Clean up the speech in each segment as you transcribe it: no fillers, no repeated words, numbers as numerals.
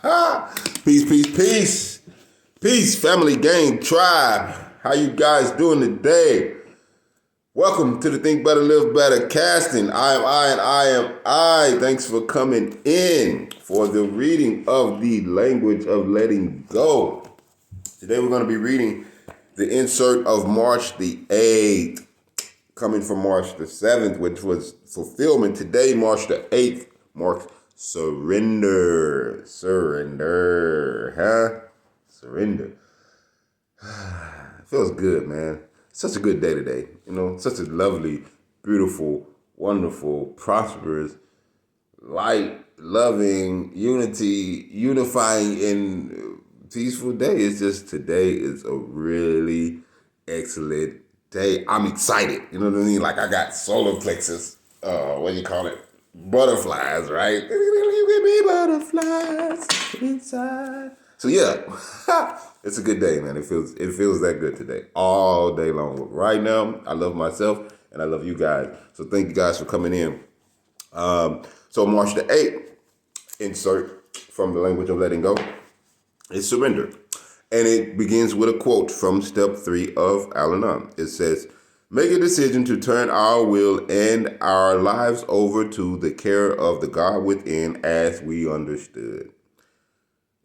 Peace, peace, peace. Peace, family, gang, tribe. How you guys doing today? Welcome to the Think Better, Live Better casting. I am I and I am I. Thanks for coming in for the reading of the language of letting go. Today we're going to be reading the insert of March the 8th, coming from March the 7th, which was fulfillment. Today, March the 8th, marks surrender. Surrender, huh? Surrender. Feels good, man. Such a good day today. You know, such a lovely, beautiful, wonderful, prosperous, light, loving, unifying, and peaceful day. It's just today is a really excellent day. I'm excited. You know what I mean? Like I got solar plexus. What do you call it? Butterflies, right? You give me butterflies inside. So yeah, it's a good day, man. It feels that good today, all day long. Right now, I love myself and I love you guys. So thank you guys for coming in. So March the 8th, insert from the language of letting go, is surrender. And it begins with a quote from step 3 of Al-Anon. It says, make a decision to turn our will and our lives over to the care of the God within as we understood.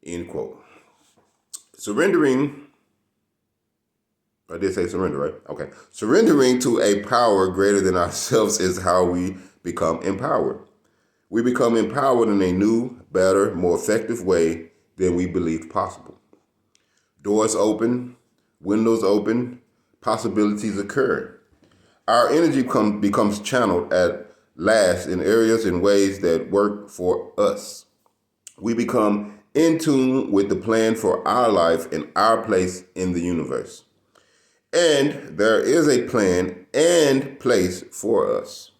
End quote. Surrendering, I did say surrender, right? Okay. Surrendering to a power greater than ourselves is how we become empowered. We become empowered in a new, better, more effective way than we believed possible. Doors open, windows open, possibilities occur. Our energy becomes channeled at last in areas and ways that work for us. We become in tune with the plan for our life and our place in the universe. And there is a plan and place for us.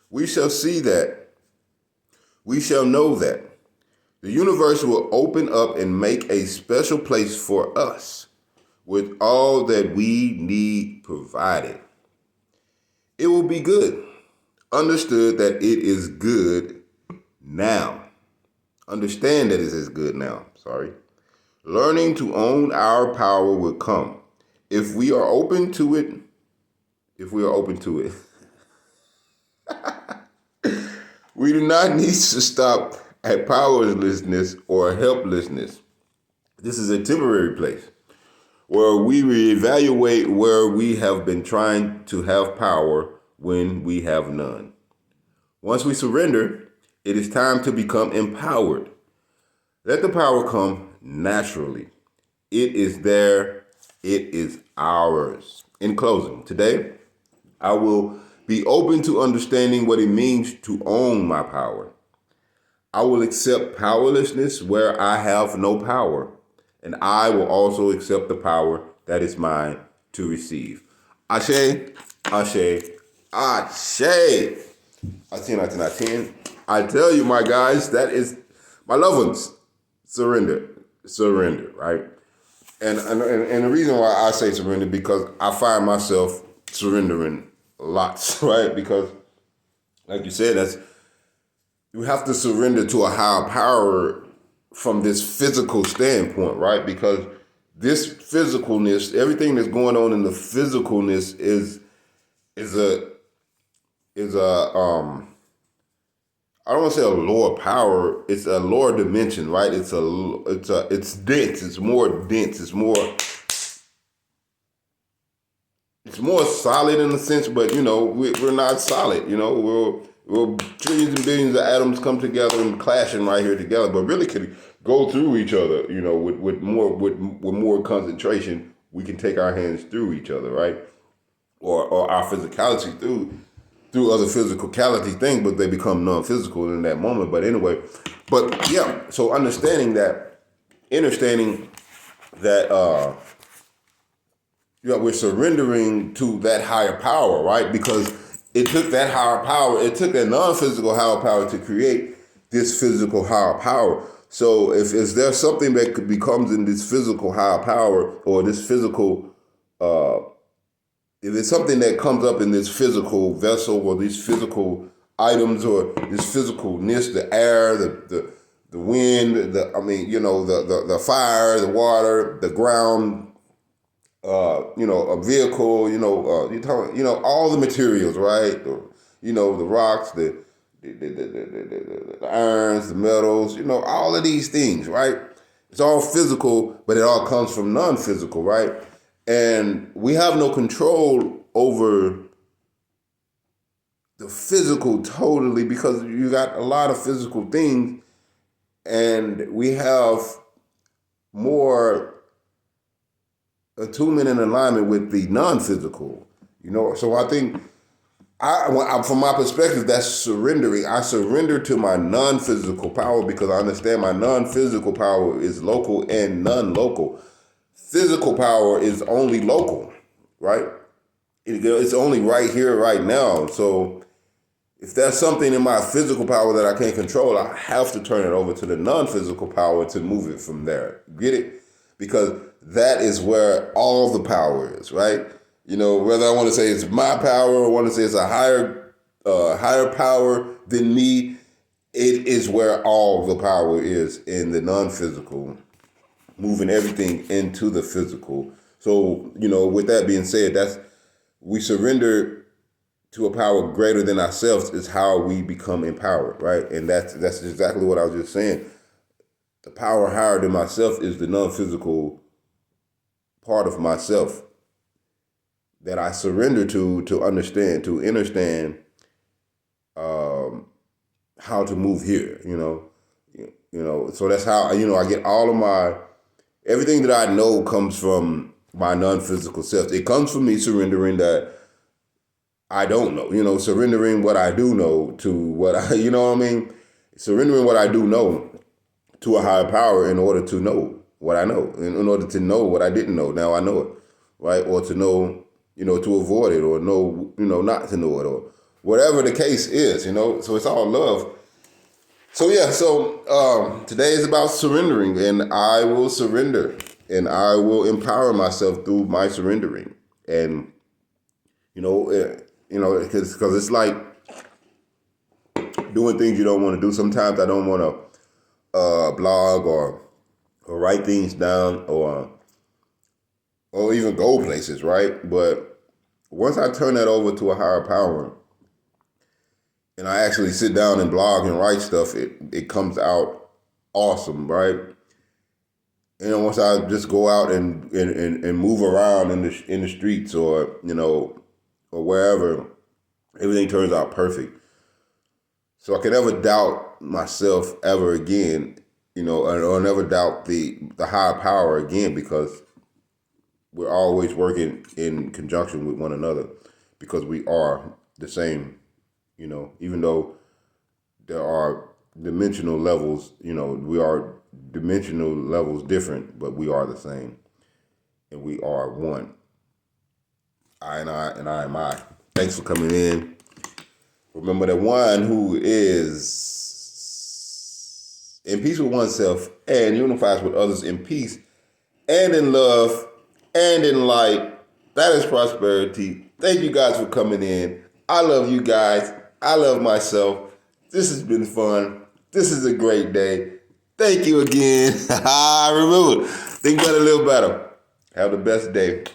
We shall see that. We shall know that. The universe will open up and make a special place for us with all that we need provided. It will be good. Understood that it is good now. Understand that it is good now. Learning to own our power will come. If we are open to it, we do not need to stop at powerlessness or helplessness. This is a temporary place where we reevaluate where we have been trying to have power when we have none. Once we surrender, it is time to become empowered. Let the power come naturally. It is there. It is ours. In closing, today, I will be open to understanding what it means to own my power. I will accept powerlessness where I have no power, and I will also accept the power that is mine to receive. Ashe, Ashe, Ashe. Ashe. I tell you, my guys, that is, my loved ones, surrender, right? And the reason why I say surrender, because I find myself surrendering lots, right? Because, like you said, you have to surrender to a higher power from this physical standpoint, right? Because this physicalness, everything that's going on in the physicalness is a I don't want to say a lower power. It's a lower dimension, right? It's dense. It's more dense. It's more solid in a sense, but we're not solid. We're trillions and billions of atoms come together and clashing right here together, but really could go through each other. With more concentration, we can take our hands through each other, right? Or our physicality through other physicality things, but they become non-physical in that moment. But anyway, so understanding that we're surrendering to that higher power, right? Because it took that higher power, it took a non-physical higher power to create this physical higher power. So if there's something that becomes in this physical higher power, or this physical if it's something that comes up in this physical vessel or these physical items or this physicalness, the air, the wind, the fire, the water, the ground, a vehicle, all the materials, right? The rocks, the irons, the metals, all of these things, right? It's all physical, but it all comes from non-physical, right? And we have no control over the physical totally because you got a lot of physical things, and we have more attunement and alignment with the non-physical, So I think, from my perspective, that's surrendering. I surrender to my non-physical power because I understand my non-physical power is local and non-local. Physical power is only local, right? It's only right here, right now. So if there's something in my physical power that I can't control, I have to turn it over to the non-physical power to move it from there. Get it? Because that is where all the power is, right? Whether I want to say it's my power or want to say it's a higher power than me, it is where all the power is in the non-physical, moving everything into the physical. So, with that being said, we surrender to a power greater than ourselves is how we become empowered, right? And that's exactly what I was just saying. The power higher than myself is the non-physical part of myself that I surrender to understand, to understand how to move here, So that's how, I get all of everything that I know comes from my non-physical self. It comes from me surrendering that I don't know, surrendering what I do know to what surrendering what I do know to a higher power in order to know what I know, in order to know what I didn't know. Now I know it, right? Or to know, to avoid it, or know, not to know it, or whatever the case is, So it's all love. So yeah, today is about surrendering, and I will surrender, and I will empower myself through my surrendering, and because it's like doing things you don't want to do. Sometimes I don't want to blog or write things down or even go places, right? But once I turn that over to a higher power and I actually sit down and blog and write stuff, it comes out awesome, right? And once I just go out and move around in the streets or or wherever, everything turns out perfect. So I can never doubt myself ever again, or never doubt the higher power again, because we're always working in conjunction with one another because we are the same, even though there are dimensional levels, we are dimensional levels different, but we are the same and we are one. I and I am I. Thanks for coming in. Remember that one who is in peace with oneself and unifies with others in peace and in love and in light, that is prosperity. Thank you guys for coming in. I love you guys. I love myself. This has been fun. This is a great day. Thank you again. Remember, think better, live better. Have the best day.